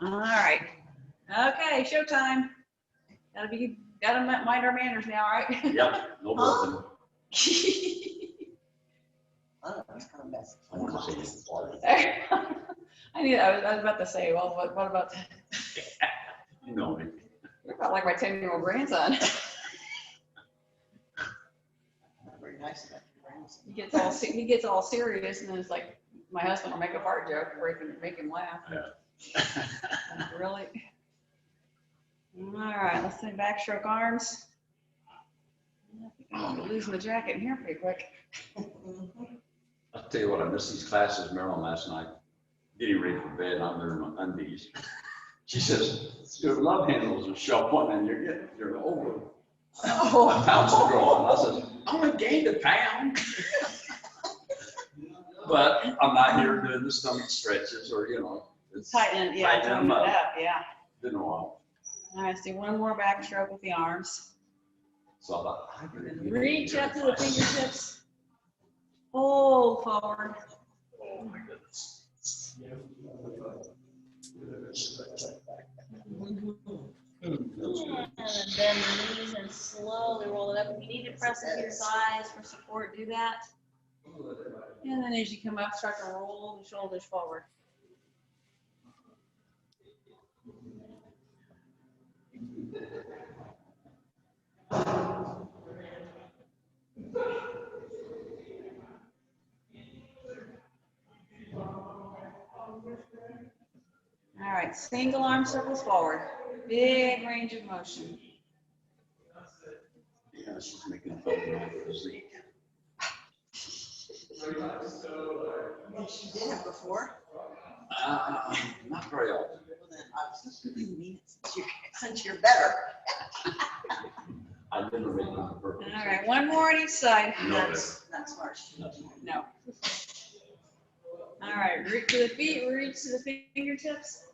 All right. Okay, showtime. Gotta mind our manners now, right? Yep, no burping. I don't know, it's kind of messy. I want to say it's the party. I was about to say, well, what about that? No, You're about like my 10-year-old grandson. Very nice about your grandson. He gets all serious, and then it's like my husband will make a fart joke or make him laugh. Yeah. Really? All right, let's say backstroke arms. I think I'm gonna lose my jacket in here pretty quick. I'll tell you what, I missed these classes, Marilyn, last night, getting ready for bed, and I'm there in my undies. She says, your love handles are showing and you're over. Oh. A pounds are growing. I said, I only gained a pound. But I'm not here doing the stomach stretches or, it's Tightening it tightening them up. up, yeah. Been a while. All right, let's do one more backstroke with the arms. So I thought, I could Reach up to the fingertips. Pull forward. Oh my goodness. And then bend the knees and slowly roll it up. If you need to press into your thighs for support, do that. And then as you come up, start to roll the shoulders forward. All right, single arm circles forward. Big range of motion. Yeah, she's making fun of my physique. And she did it before. Not very often. Well, then I mean it since you're better. I never made it on purpose. All right, one more on each side. No, That's smart. No. All right, reach to the feet, reach to the fingertips,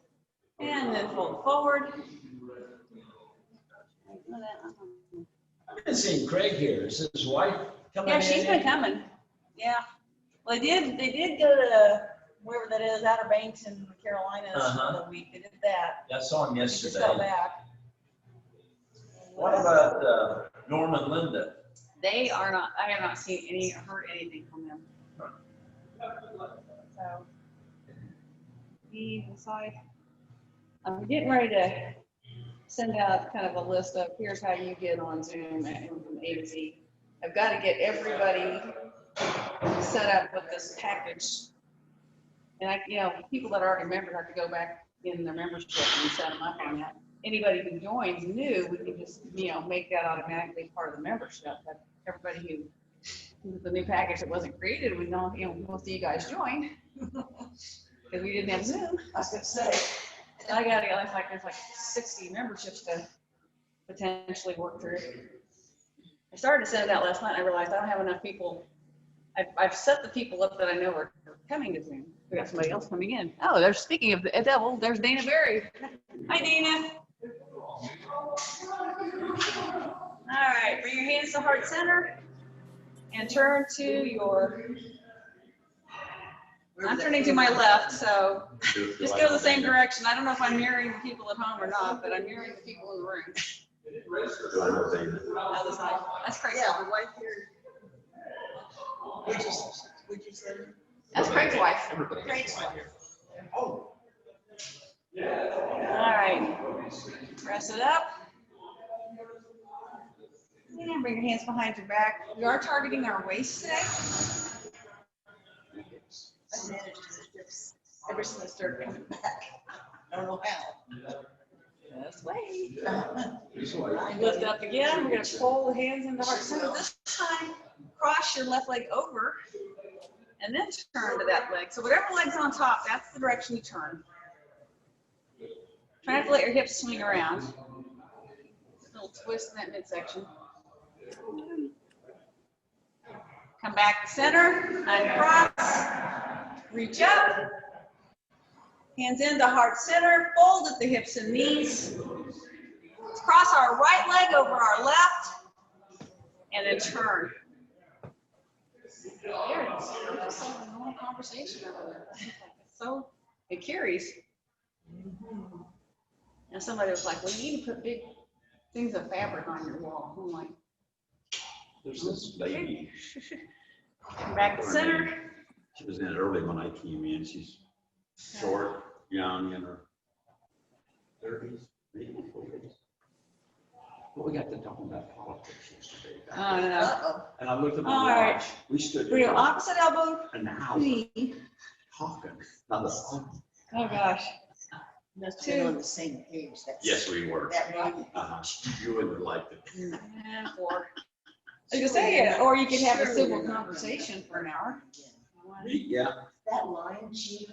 and then fold forward. I've been seeing Craig here. Is his wife coming in? Yeah, she's been coming. Yeah. Well, they did go to wherever that is, Outer Banks in the Carolinas for the week. They did that. I saw him They just yesterday. got back. What about Norm and Linda? They are not, I have not seen heard anything from them. So, inside. I'm getting ready to send out kind of a list of here's how you get on Zoom and from A to Z. I've got to get everybody set up with this package. And people that are already members have to go back in their membership and set them up on that. Anybody who joins new, we can just, make that automatically part of the membership. But everybody who, the new package that wasn't created, we know, most of you guys joined. Because we didn't have Zoom. I was gonna say. I got there's like 60 memberships to potentially work through. I started to send it out last night. I realized I don't have enough people. I've set the people up that I know are coming to Zoom. We got somebody else coming in. Oh, they're speaking of the devil. There's Dana Berry. Hi, Dana. All right, bring your hands to heart center and turn to your. I'm turning to my left, so just go the same direction. I don't know if I'm mirroring the people at home or not, but I'm mirroring the people in the room. Other side. That's Craig's Yeah, wife. the wife here. Would you say? That's Craig's wife. Craig's wife. Oh. All right. Press it up. And bring your hands behind your back. We are targeting our waist today. I managed to hips ever since I started coming back. I don't know how. This way. This way. Lift up again. We're going to pull the hands into heart center. This time, cross your left leg over and then turn to that leg. So whatever leg's on top, that's the direction you turn. Try not to let your hips swing around. A little twist in that midsection. Come back to center, uncross, reach up. Hands into heart center, fold at the hips and knees. Let's cross our right leg over our left, and then turn. There it is. Just like a normal conversation over there. So it carries. And somebody was like, well, you need to put big things of fabric on your wall. I'm like, There's this lady, back to center. she was in it early when I came in. She's short, young, in her 30s, maybe 40s. But we got to talking about politics yesterday. Oh, no. Uh-oh. And I looked at All my right. watch. We stood We're there opposite elbow. an hour Knee. talking. Not a- Oh, gosh. Must have been on the same page. That's- Yes, we were. That right. You wouldn't have liked it. And four. I was gonna say, or you could have a civil conversation for an hour. One, Yeah, That line, she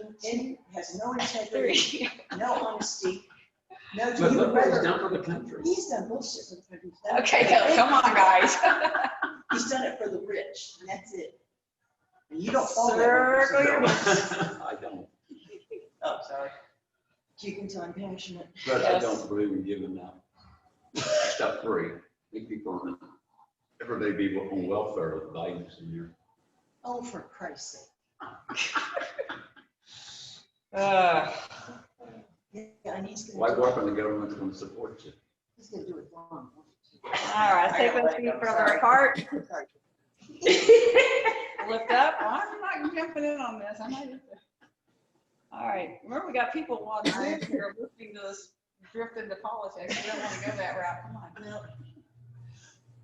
has no integrity, three. no honesty, no. but look what he's rather- done for the country. He's done bullshit for the country. He's done it Okay, for the come on, guys. He's done it for the rich, and that's it. And you don't fall that way. Circle your No, I don't, Oh, sorry. You can tell I'm passionate. but I Yes. don't believe in giving out stuff free. Make people, everybody be on welfare with Biden's in here. Oh, for Christ's Uh, sake. Yeah, and he's Why gonna go do up and the government's going to support you? he's gonna do it wrong. all right, take those feet further apart. Sorry. Lift up. Well, I'm not jumping in on this. I might. All right. Remember, we got people watching here listening to us drift into politics. We don't want to go that route. Come on. No.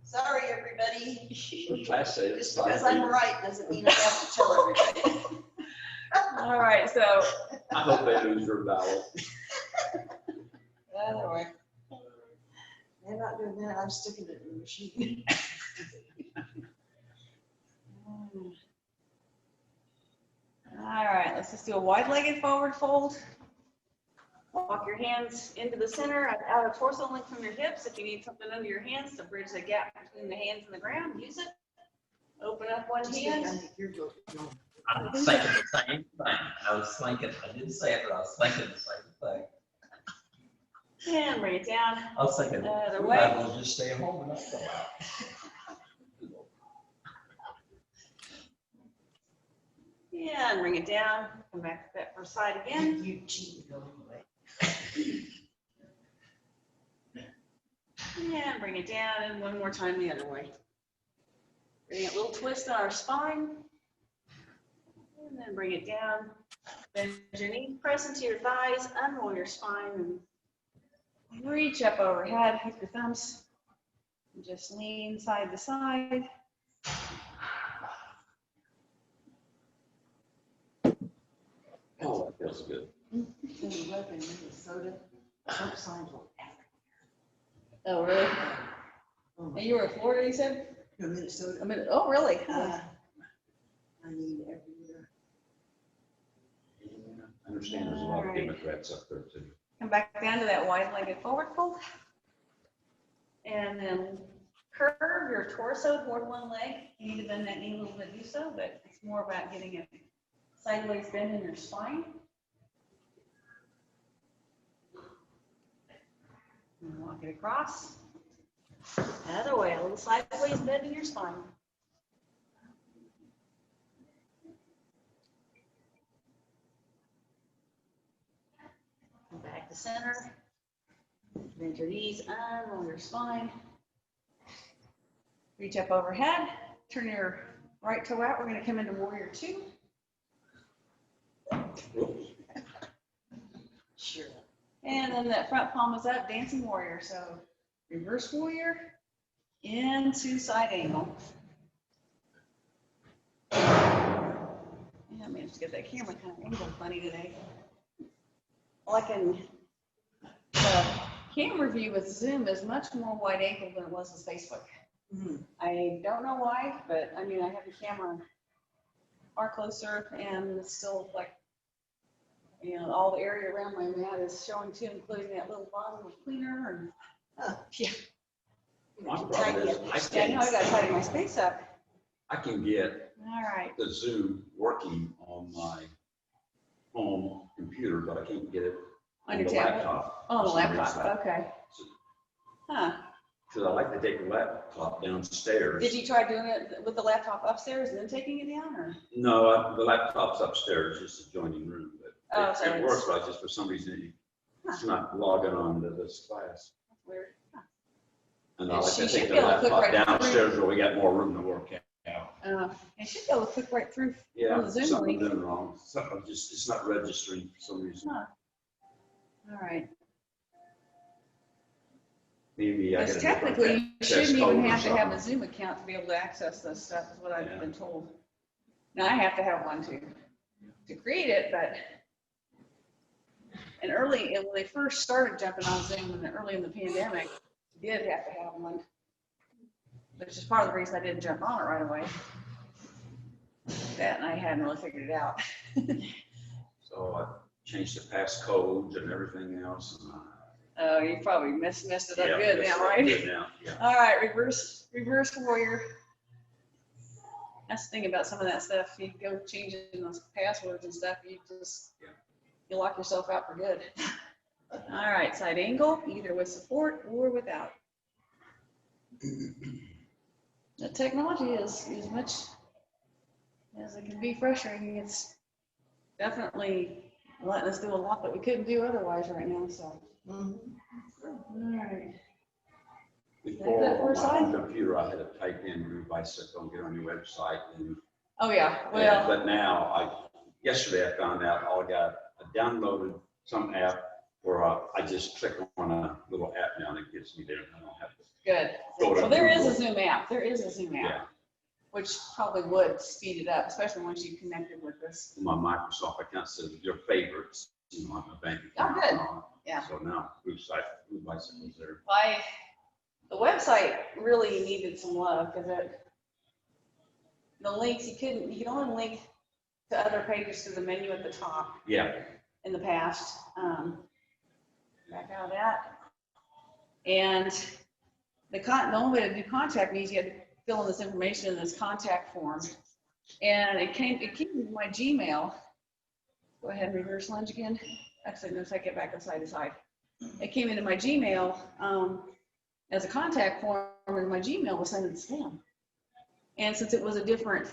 Sorry, everybody. The class said it's Just because I'm right doesn't mean I have to tell everybody. All right. So, I hope they lose their ballot. other way. I'm not doing that. I'm sticking it in the machine. All right, let's just do a wide-legged forward fold. Walk your hands into the center, out of torso length from your hips. If you need something under your hands to bridge the gap between the hands and the ground, use it. Open up one hand. I'm thinking the same thing. I was thinking, I didn't say it, but I was thinking the same thing. And bring it down. I was thinking, Other we way. might as well just stay home and not go out. Yeah, and bring it down. Come back to that first side again. You cheat, go away. And bring it down. And one more time the other way. Bring a little twist on our spine. And then bring it down. Bend your knee, press into your thighs, unroll your spine, and reach up overhead with your thumbs. And just lean side to side. Oh, that feels good. In the web in Minnesota, Trump signed one after. Oh, really? Oh, And you were in Florida, you said? no, Minnesota. I mean, oh, really? I mean, every year. I understand there's a lot of Democrats up there too. Come back down to that wide-legged forward fold. And then curve your torso toward one leg. You need to bend that knee a little bit, do so, but it's more about getting a sideways bend in your spine. And walk it across. Other way, a little sideways bend in your spine. Back to center. Bend your knees, unroll your spine. Reach up overhead. Turn your right toe out. We're going to come into warrior two. Sure. And then that front palm is up, dancing warrior. So reverse warrior into side angle. Yeah, I managed to get that camera kind of angled funny today. Like in the camera view with Zoom is much more wide angle than it was with Facebook. Mhm. I don't know why, but I mean, I have the camera far closer and it's still like, you know, all the area around my mat is showing too, including that little bottle of cleaner and, yeah. My problem is, Yeah, I know I gotta tidy my space up. I can get All right. the Zoom working on my home computer, but I can't get it On on your the tablet? laptop. Oh, the for some reason. laptop, okay. Huh. Because I like to take the laptop downstairs. Did you try doing it with the laptop upstairs and then taking it down, or? No, the laptop's upstairs, just adjoining room, Oh, but so it it's- works, but I just, for some reason, It's not logging on to this class. Weird. Huh. And I And like she to should take be the able to click laptop right through. downstairs where we got more room to work out. And she'd be able to click right through Yeah, on the Zoom something link. done wrong. Something just, it's not registering for some reason. Huh. All right. Maybe I Because gotta. different technically, you access shouldn't code even or have to have a something. Zoom account to be able to access this stuff, is what I've Yeah. been told. Now, I have to have one to create it, but and when they first started jumping on Zoom and early in the pandemic, you did have to have one. Which is part of the reason I didn't jump on it right away. That and I hadn't really figured it out. So I changed the passcodes and everything else. And, Oh, you probably messed it up yeah, good it's now, right? good now, yeah. All right, reverse warrior. That's the thing about some of that stuff. You go changing those passwords and stuff, you lock yourself out for good. All right, side angle, either with support or without. The technology is as much as it can be frustrating. It's definitely letting us do a lot that we couldn't do otherwise right now. So, all right. Before that for a on my side? computer, I had to type in Groove Bicycle and get on your website. And, Oh yeah. Well. but now, yesterday I found out I downloaded some app where I just click on a little app now and it gets me there. I don't have to. Good. Go to Well, there is a Google. Zoom app. There is a Zoom app, Yeah, which probably would speed it up, especially once you connected with this. my Microsoft account says your favorites, you know, on my bank Oh, account. good. and all. Yeah. So now Groove Bicycle's there. The website really needed some love because the links, you could only link to other pages through the menu at the top Yeah, in the past. Back out of that. And the only way to do contact me is you had to fill in this information in this contact form. And it came to my Gmail. Go ahead and reverse lunge again. Actually, no, I get back up side to side. It came into my Gmail as a contact form, and my Gmail was sending spam. And since it was a different,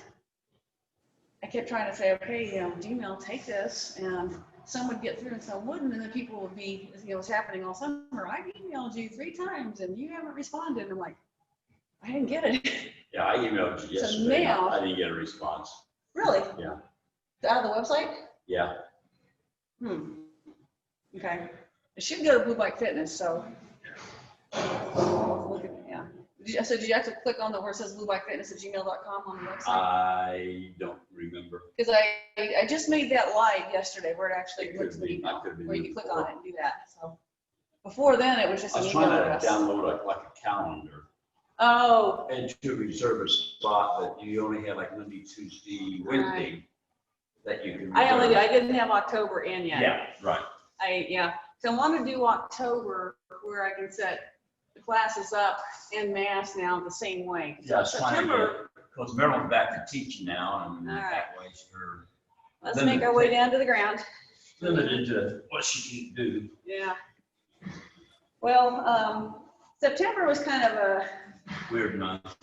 I kept trying to say, okay, Gmail, take this, and some would get through and some wouldn't, and then people would be, what's happening all summer. I emailed you 3 times and you haven't responded. And I'm like, I didn't get it. yeah, I emailed you So yesterday. now- I didn't get a response. Really? Yeah. Out of the website? Yeah, Okay. It should go to Blue Bike Fitness, so. Yeah. So did you have to click on where it says bluebikefitness@gmail.com on the website? I don't remember. Because I just made that live yesterday where it actually It puts could the be- email, I could be where you doing can click before. on it and do that, so. Before then, it was just I an was email trying address. to download like a calendar Oh, and to reserve a spot, but you only have like Monday, Tuesday, Wednesday that you can. I didn't have October in yet. Yeah, right. So I want to do October where I can set the classes up en masse now the same way. Yeah, I was trying to September, because Marilyn's back to teaching now and All right. that way her let's make our way down to the ground. limited to what she can do. Yeah. Well, September was kind of a, Weird month.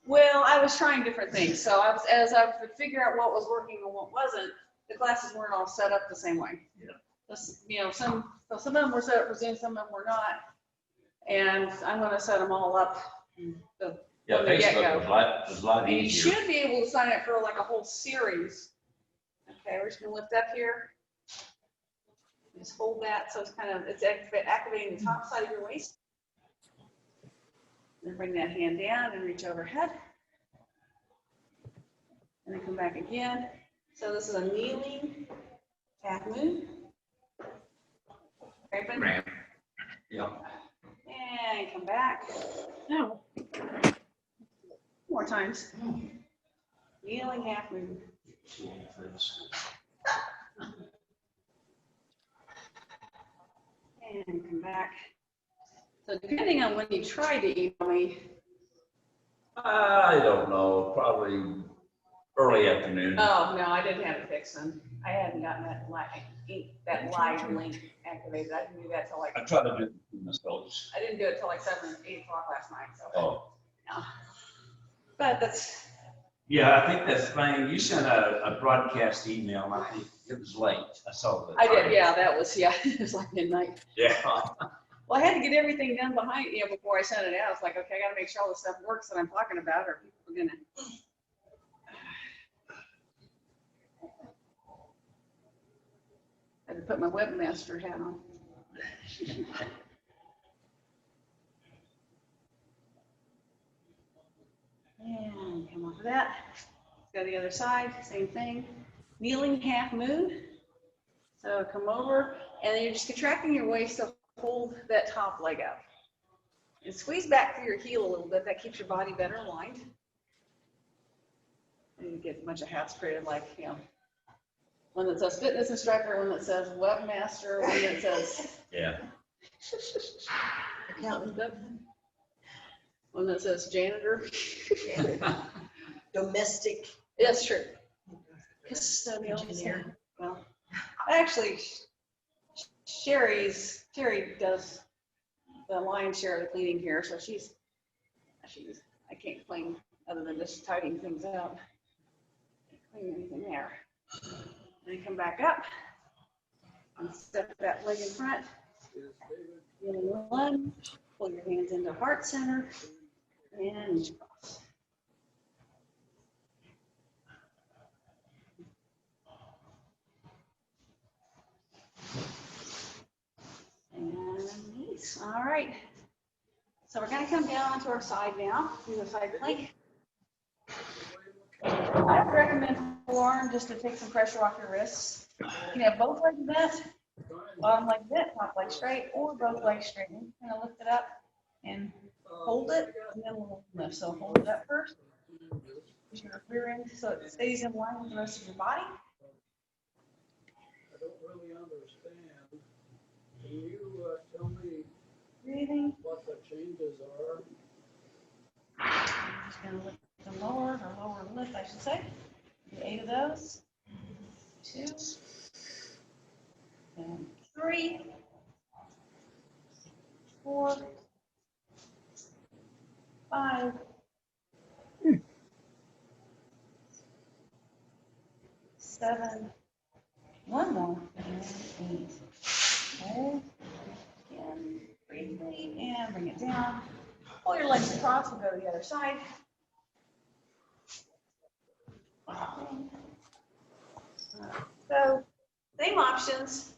well, I was trying different things. So as I would figure out what was working and what wasn't, the classes weren't all set up the same way. Yeah. Some of them were set up for Zoom, some of them were not. And I'm going to set them all up. Yeah, From the get-go. Facebook was a lot And you easier. should be able to sign up for like a whole series. Okay, we're just going to lift up here. Just hold that so it's activating the top side of your waist. Then bring that hand down and reach overhead. And then come back again. So this is a kneeling half moon. Open. Ramp. Yeah. And come back. No. More times. Kneeling half moon. And come back. So depending on when you try to email me, I don't know, probably early afternoon. oh, no, I didn't have it fixed then. I hadn't gotten that live link activated. I didn't do that till like, I tried to do it myself. I didn't do it till like 7 or 8 o'clock last night, so. Oh. No. But that's, Yeah, I think that's fine. You sent a broadcast email, I think It was late. I saw the. I did, yeah, that was, yeah, it was like midnight. Yeah. Well, I had to get everything done behind, before I sent it out. It's like, okay, I gotta make sure all the stuff works that I'm talking about, or people are gonna. I had to put my webmaster hat on. And come off of that. Go to the other side, same thing. Kneeling half moon. So come over, and then you're just contracting your waist to hold that top leg up. And squeeze back through your heel a little bit. That keeps your body better aligned. And you get a bunch of hats created, like, one that says fitness instructor, one that says webmaster, one that says Yeah. Accountant, one that says janitor. domestic Yes, true. Custodial. engineer. Well, actually, Terry does the lion's share of the cleaning here, so she's, I can't complain other than just tidying things up. Can't clean anything there. Then come back up and step that leg in front. Kneeling one, pull your hands into heart center and cross. And release. All right. So we're going to come down onto our side now, do the side plank. I would recommend forearm just to take some pressure off your wrists. You can have both legs bent, bottom leg bent, top leg straight, or both legs straight. And you kind of lift it up and hold it, and then we'll lift. So hold it up first. Use your rear end so it stays in line with the rest of your body. I don't really understand. Can you tell me Breathing. what the changes are? I'm just going to lift the lower lift, I should say. Do 8 of those. 2. And 3. 4. 5. 7. One more. And 8. Okay. Again, briefly, and bring it down. Pull your legs across, we'll go to the other side. So, same options.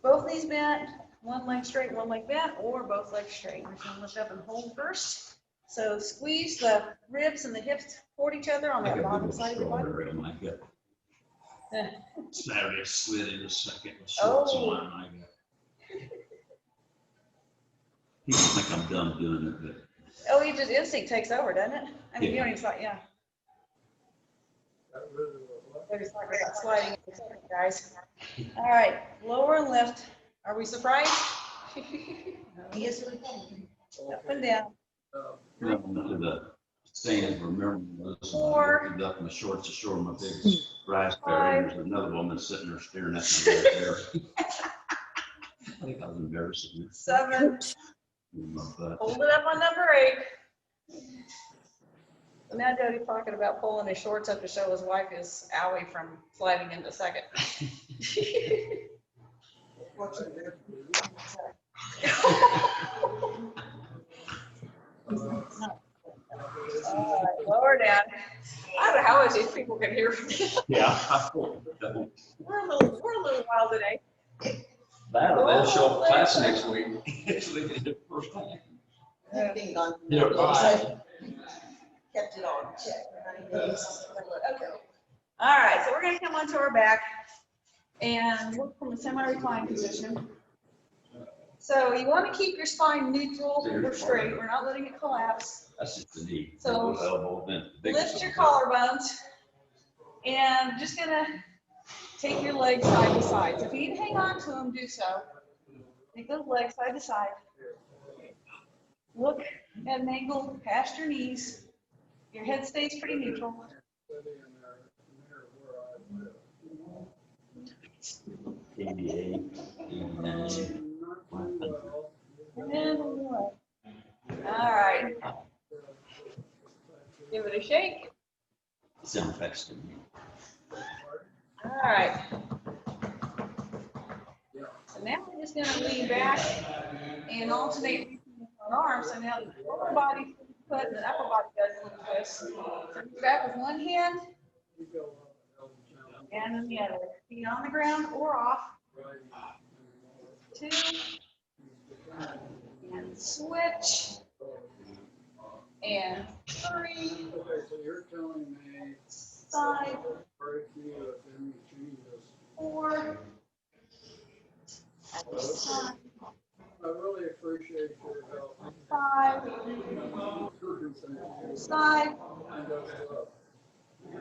Both knees bent, one leg straight, one leg bent, or both legs straight. We're just gonna lift up and hold first. So squeeze the ribs and the hips toward each other on I that got a bottom big side of your body. strawberry on my hip. Eh. Saturday I slid in a second with shorts Oh. on. I got. People think I'm done doing it, but Oh, you just instinct takes over, doesn't it? I mean, you don't even thought, yeah. Got rid of the what? They're just talking about sliding, guys. All right, lower and lift. Are we surprised? Yes, Up and down. went to the saying, remember this, and I 4. lifted up my shorts to show my big raspberry. And there's another woman sitting there staring at me right there. I think I was embarrassing 7. my butt. Hold it up on number 8. So now Jody's talking about pulling his shorts up to show his wife his owie from sliding into second. All right, lower down. I don't know how much these people can hear from me. Yeah. We're a little wild today. That'll then show up at class next week. It's like the first time. Being gone. Yeah, bye. Kept it on check. 90 days. Okay. All right, so we're gonna come onto our back and work from a semi-reclined position. So you want to keep your spine neutral or straight. We're not letting it collapse. That's just the knee. So, Elbow, then big Lift your elbow. collarbones and just gonna take your legs side to side. So if you need to hang on to them, do so. Take those legs side to side. Look at an angle past your knees. Your head stays pretty neutral. Sitting in there near where I live. 88, 89. Not too well. And one. All right. Give it a shake. Sound effects to me. All right. just gonna lean back and alternate our arms, so now the lower body put, the upper body does a little twist. So you back with one hand You go up, challenge. and then the other. Feet on the ground or off. Right. 2, and switch, and 3, Okay, so you're telling me side, break you if any changes. 4, other side, I really appreciate your help. 5, Circumstances side, and those up.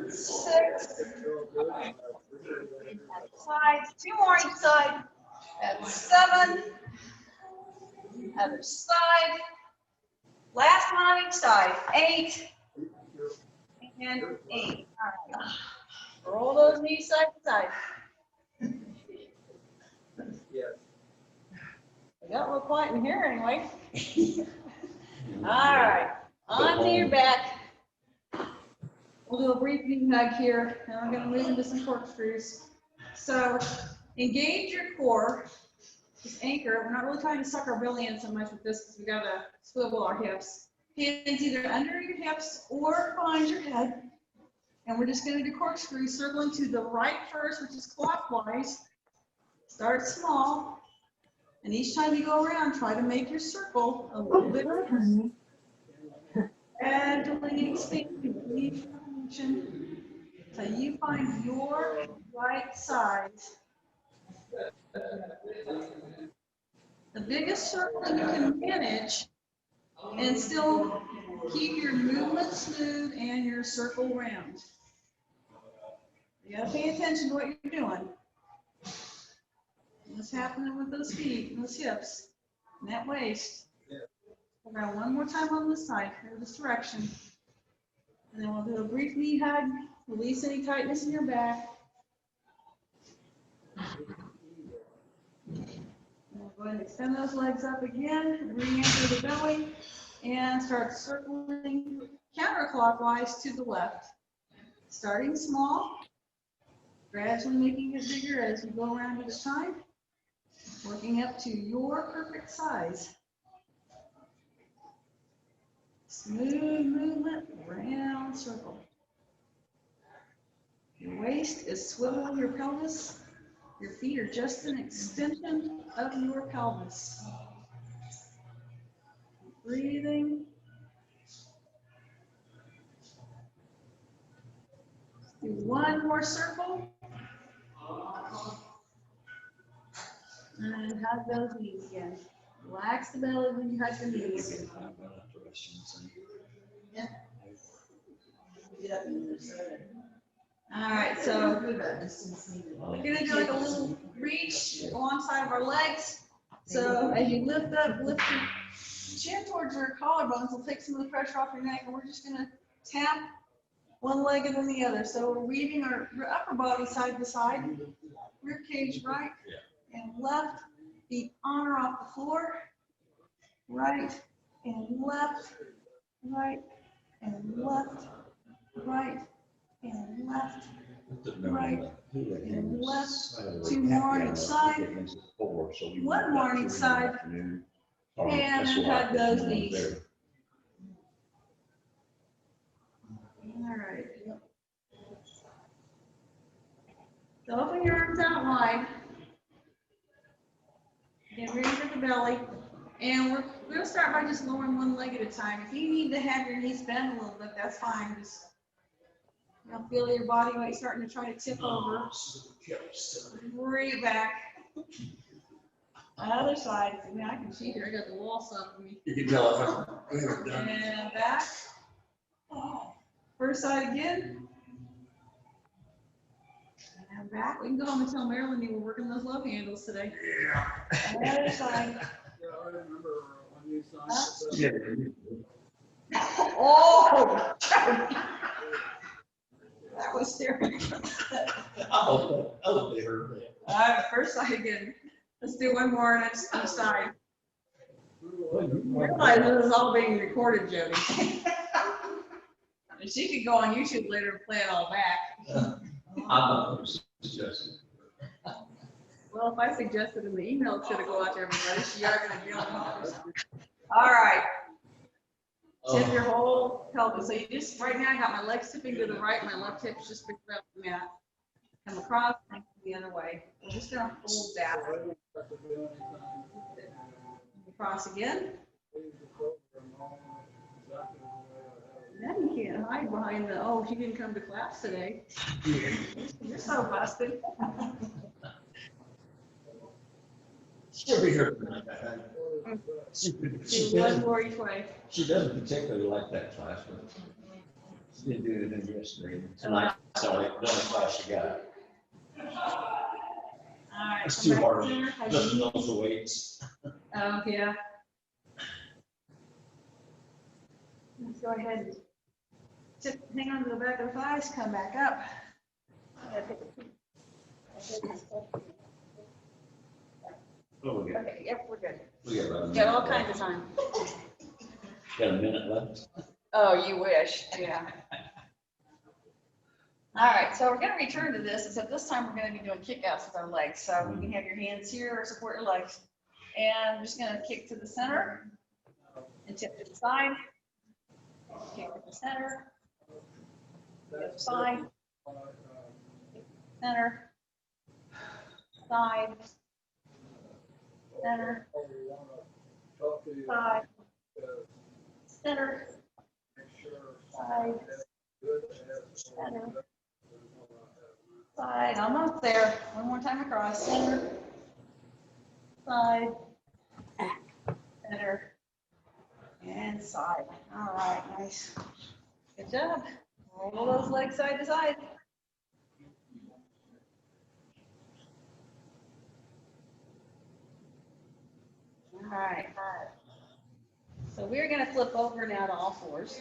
6, You're good. I appreciate that. other side, 2 more each side, that's 7, other side, last one on each side, 8, and 8. All right. Roll those knees side to side. Yes. I got a little quiet in here anyway. All right, onto your back. We'll do a brief knee hug here, and we're gonna move into some corkscrews. So engage your core, just anchor. We're not really trying to suck our belly in so much with this because we gotta swivel our hips. Hands either under your hips or behind your head. And we're just gonna do corkscrews, circling to the right first, which is clockwise. Start small. And each time you go around, try to make your circle a little bit bigger. Gradually expanding until you find your right size. The biggest circle you can manage and still keep your movement smooth and your circle round. You gotta pay attention to what you're doing. What's happening with those feet, and those hips, and that waist. Around one more time on this side, or this direction. And then we'll do a brief knee hug, release any tightness in your back. And we'll go ahead and extend those legs up again, re-anchor the belly, and start circling counterclockwise to the left. Starting small, gradually making it bigger as you go around at a time, working up to your perfect size. Smooth movement, round circle. Your waist is swiveling your pelvis. Your feet are just an extension of your pelvis. Breathing. Do one more circle. And hug those knees again. Relax the belly when you hug your knees. Yeah. Get up in there. All right, so we're gonna do like a little reach alongside of our legs. So as you lift up, lift your chin towards your collarbones, will take some of the pressure off your neck, and we're just gonna tap one leg and then the other. So we're weaving our upper body side to side, rib cage right and left, feet on or off the floor, right and left, right and left, right and left, right and left. 2 more on each side. 1 more on each side. And then hug those knees. All right. So open your arms out wide. Get ready for the belly. And we're going to start by just lowering one leg at a time. If you need to have your knees bend a little bit, that's fine. Just feel your body weight starting to try to tip over. Bring it back. Other side. I mean, I can see here. I got the wall stopping me. You can tell And back. First side again. And back. We can go home and tell Marilyn you were working those love handles today. Yeah. Other side. Yeah, I remember when you signed. Oh! That was terrible. Oh, they hurt me. All right, first side again. Let's do one more on each side. Realize this is all being recorded, Jody. And she could go on YouTube later and play it all back. I'm a Well, if I suggested in the email, it should have go out to everybody. So you are gonna be on the. All right. Tip your whole pelvis. So you just, right now I got my legs tipping to the right, my left hip's just picking up the mat. Come across, and the other way. We're just gonna hold that. Across again. Then you can't hide behind the, oh, she didn't come to class today. You're so busted. She'll be here tonight. Do one more each way. She doesn't particularly like that class, but she didn't do it in yesterday. Tonight, so the only class she got. All right. It's come too back hard. there. Have Listen you- to those weights. Oh, yeah. Let's go ahead and just hang on to the back of the thighs, come back up. Oh, we got, Okay, yep, we're good. we got about a Got all minute kinds of left. time. Got a minute left. Oh, you wish, yeah. All right, so we're gonna return to this, except this time we're gonna be doing kick-outs with our legs. So you can have your hands here or support your legs. And I'm just gonna kick to the center and tip to the side. Kick to the center, the other side, center, side, center, side, center, side, center, side, almost there. One more time across, center, side, center, and side. All right, nice. Good job. Roll those legs side to side. All right. So we're going to flip over now to all fours.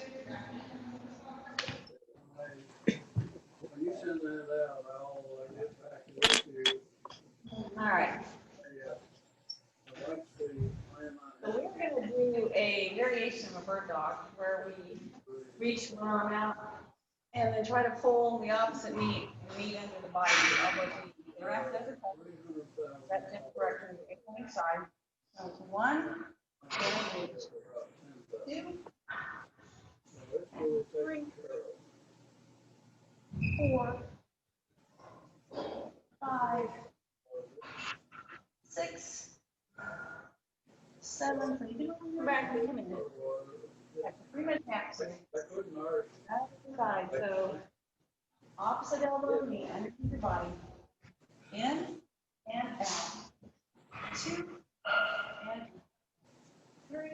When you send that out, I'll get back with you. All right. I'd like to plan So we're going to do a variation of a bird dog where we reach one arm out and then try to pull the opposite knee under the body, elbow to knee. The rest doesn't touch. That's in direction, going side. So it's 1, 2, 3, 4, 5, 6, 7. So you can go back and come in. That's 3 minute taps. Side. So opposite elbow, knee underneath your body. In and out. 2 and 3,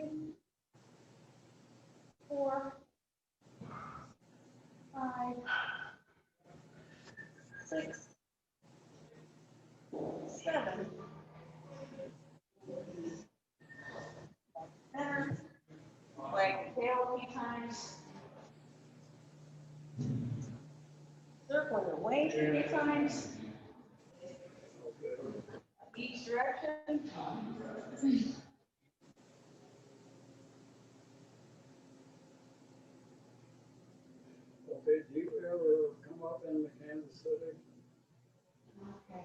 4, 5, 6, 7. Center. Wag the tail a few times. Circle your waist a few times. Each direction. Okay, do you ever come up in Kansas City? Okay.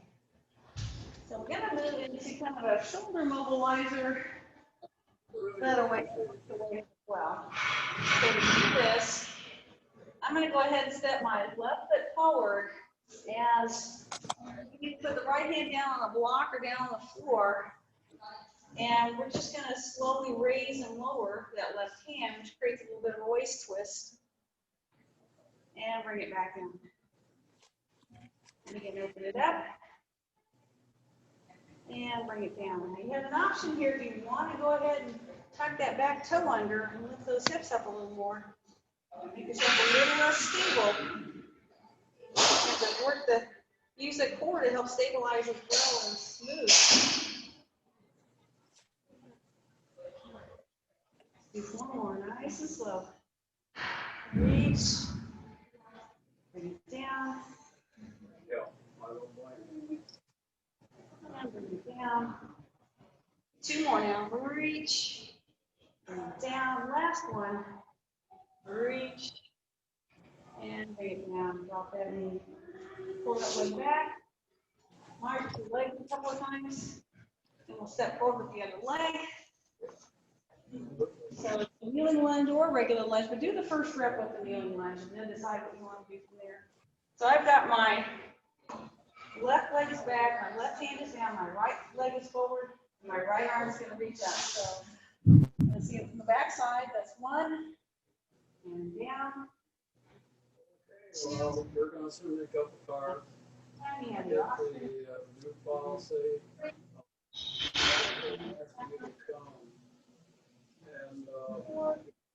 So we're gonna move into kind of a shoulder mobilizer. That'll wake the way as well. So to do this, I'm gonna go ahead and step my left foot forward as you can put the right hand down on the block or down on the floor. And we're just gonna slowly raise and lower that left hand, which creates a little bit of a waist twist. And bring it back in. And again, open it up. And bring it down. Now you have an option here if you want to go ahead and tuck that back toe under and lift those hips up a little more. Make yourself a little less stable. You have to work use the core to help stabilize as well and smooth. Do one more, nice and slow. Reach. Bring it down. Yeah, I don't blame you. And bring it down. 2 more now. Reach. Bring it down. Last one. Reach. And bring it down. Drop that knee. Pull that leg back. march the leg a couple of times. And we'll step forward with the other leg. So it's a kneeling lunge or regular lunge, but do the first rep with the kneeling lunge and then decide what you want to do from there. So I've got my left leg is back, my left hand is down, my right leg is forward, and my right arm is going to reach up. So let's see it from the back side. That's 1 and down. Well, we're gonna send you a couple cards. Tiny Get and the the new policy. And,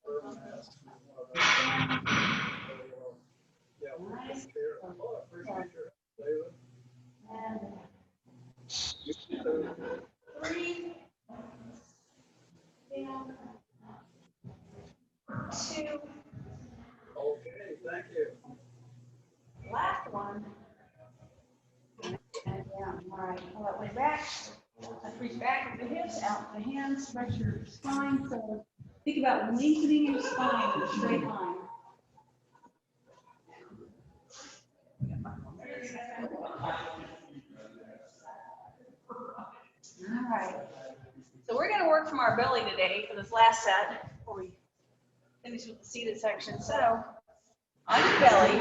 Urban asked me what yeah, we'll take care of it. Oh, I appreciate your, David. and You too. 3 down. 2. Okay, thank you. Last one. And down. All right, pull that way back. Let's reach back with the hips, out with the hands, stretch your spine. So think about lengthening your spine in a straight line. All right. So we're going to work from our belly today for this last set before we finish with the seated section. So on your belly,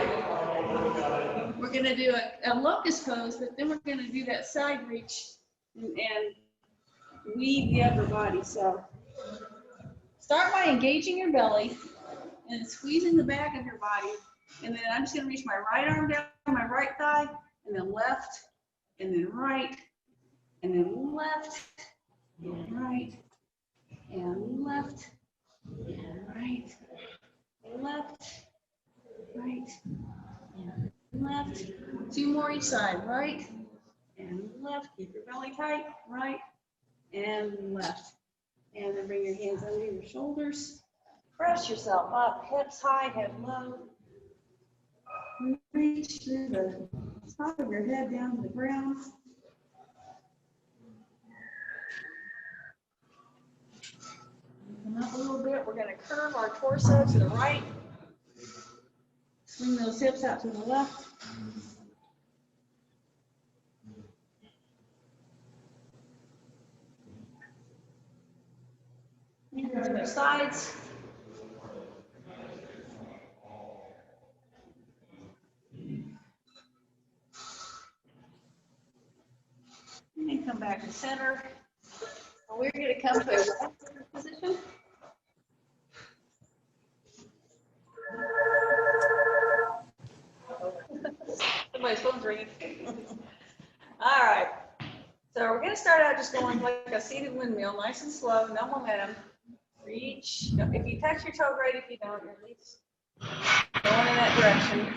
we're going to do a locust pose, but then we're going to do that side reach and weave the upper body. So start by engaging your belly and squeezing the back of your body. And then I'm just going to reach my right arm down my right thigh, and then left, and then right, and then left, and right, and left, and right, and left, right, and left. 2 more each side, right and left. Keep your belly tight, right and left. And then bring your hands under your shoulders. Press yourself up, hips high, head low. Reach through the top of your head down to the ground. Come up a little bit. We're going to curve our torso to the right. Swing those hips out to the left. To the sides. And come back to center. We're going to come to a resting position. Somebody's phone's ringing. All right. So we're going to start out just going like a seated windmill, nice and slow, no momentum. Reach. If you touch your toe, great. If you don't, you're at least going in that direction.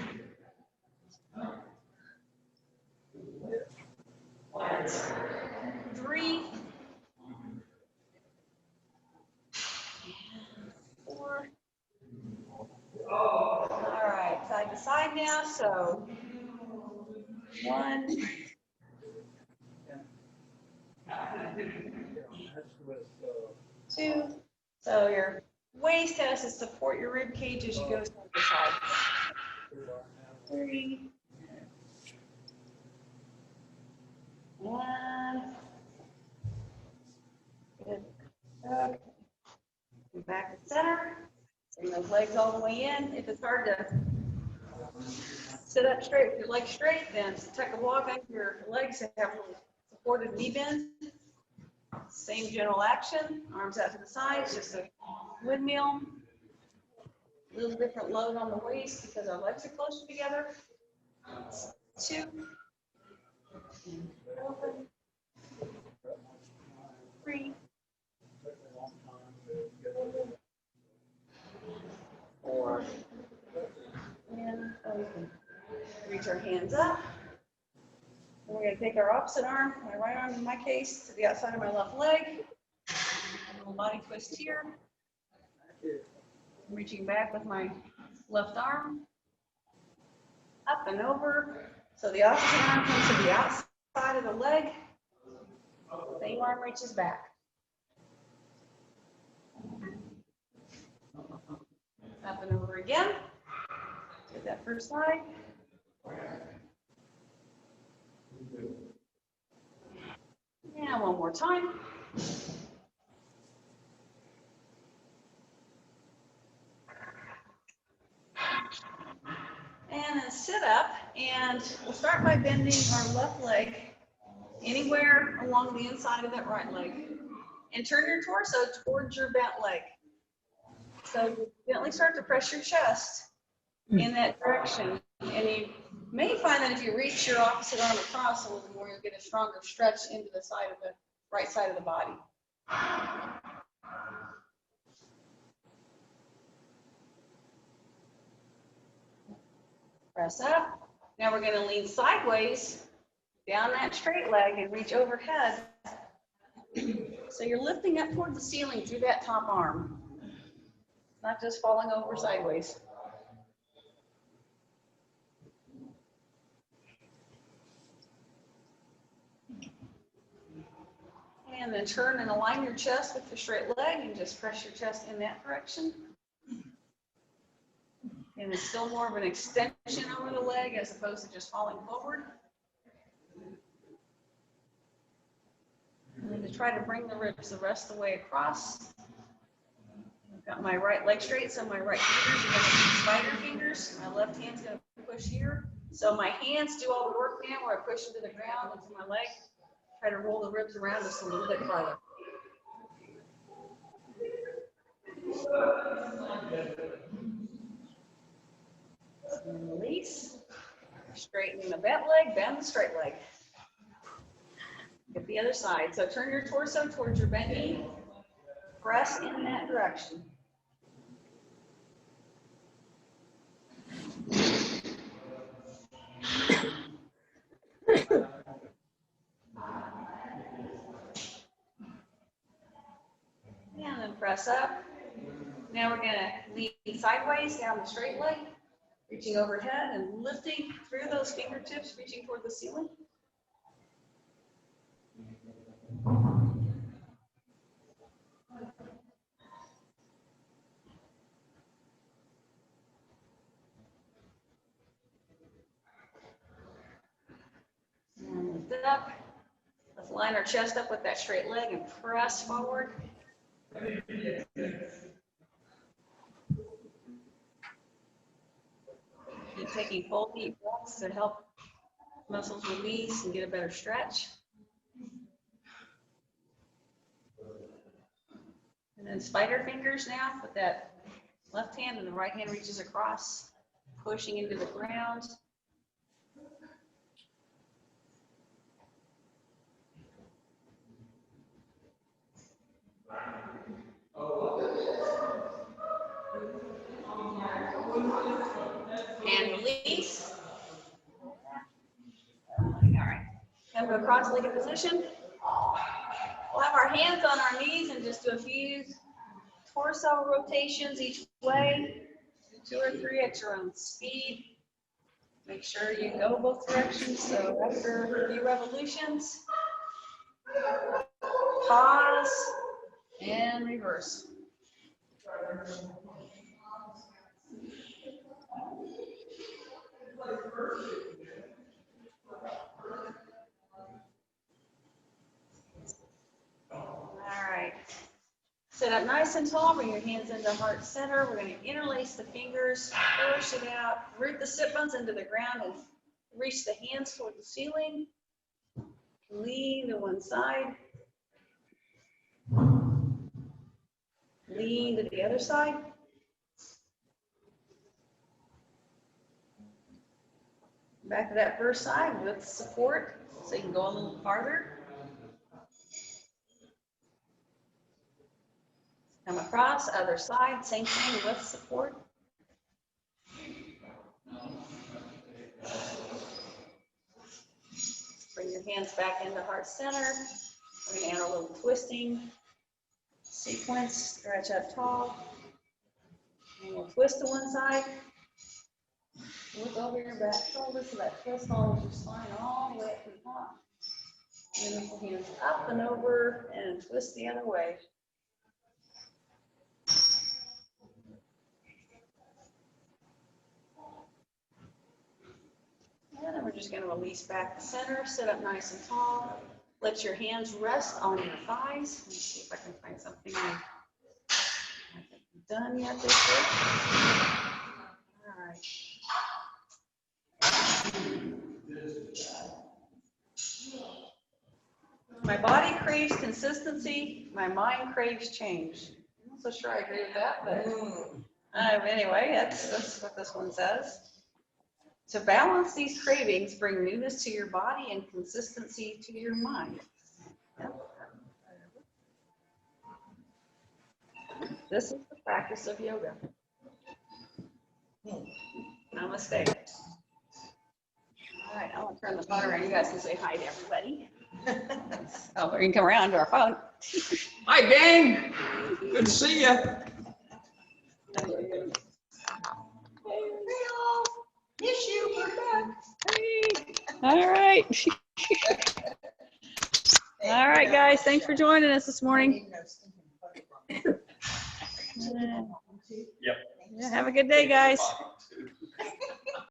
3, 4. All right, side to side now. So 1. That's with, 2. So your waist has to support your rib cage as you go side to side. 3. And good. Okay. Back to center. Bring those legs all the way in. If it's hard to sit up straight with your legs straight, then take a walk on your legs and have a little supported knee bend. Same general action. Arms out to the sides, just a windmill. A little different load on the waist because our legs are closer together. 2. 3. 4. And open. Reach our hands up. And we're going to take our opposite arm, my right arm in my case, to the outside of my left leg. A little body twist here. Reaching back with my left arm. Up and over. So the opposite arm comes to the outside of the leg. Same arm reaches back. Up and over again. Get that first side. And one more time. And then sit up, and we'll start by bending our left leg anywhere along the inside of that right leg. And turn your torso towards your bent leg. So gently start to press your chest in that direction. And you may find that if you reach your opposite arm across a little more, you'll get a stronger stretch into the side of the right side of the body. Press up. Now we're going to lean sideways down that straight leg and reach overhead. So you're lifting up toward the ceiling through that top arm, not just falling over sideways. And then turn and align your chest with the straight leg and just press your chest in that direction. And it's still more of an extension over the leg as opposed to just falling forward. And then to try to bring the ribs the rest of the way across. I've got my right leg straight, so my right fingers are going to be spider fingers. My left hand's going to push here. So my hands do all the work now where I push into the ground into my leg. Try to roll the ribs around just a little bit farther. And release. Straighten the bent leg, bend the straight leg. Get the other side. So turn your torso towards your bent knee. Press in that direction. And then press up. Now we're going to lean sideways down the straight leg, reaching overhead and lifting through those fingertips, reaching toward the ceiling. And lift it up. Let's line our chest up with that straight leg and press forward. Keep taking full deep breaths to help muscles release and get a better stretch. And then spider fingers now with that left hand and the right hand reaches across, pushing into the ground. And release. All right. Come to a cross-legged position. We'll have our hands on our knees and just do a few torso rotations each way. 2 or 3 at your own speed. Make sure you go both directions. So after a few revolutions, pause and reverse. All right. Sit up nice and tall. Bring your hands into heart center. We're going to interlace the fingers, push it out, root the sit bones into the ground, and reach the hands toward the ceiling. Lean to one side. Lean to the other side. Back to that first side with support, so you can go a little farther. Come across, other side, same thing with support. Bring your hands back into heart center. We're going to add a little twisting sequence. Stretch up tall. And we'll twist to one side. Look over your back shoulder so that twist follows your spine all the way up to the top. And then pull hands up and over and twist the other way. And then we're just going to release back to center, sit up nice and tall. Let your hands rest on your thighs. Let me see if I can find something I haven't done yet this year. All right. My body craves consistency, my mind craves change. I'm not so sure I agree with that, but anyway, that's what this one says. To balance these cravings, bring newness to your body and consistency to your mind. This is the practice of yoga. Namaste. All right, I'm gonna turn the phone around. You guys can say hi to everybody. Oh, or you can come around to our phone. Hi, gang. Good to see you. Miss you, we're back. All right. All right, guys. Thanks for joining us this morning. Yep. Yeah, have a good day, guys.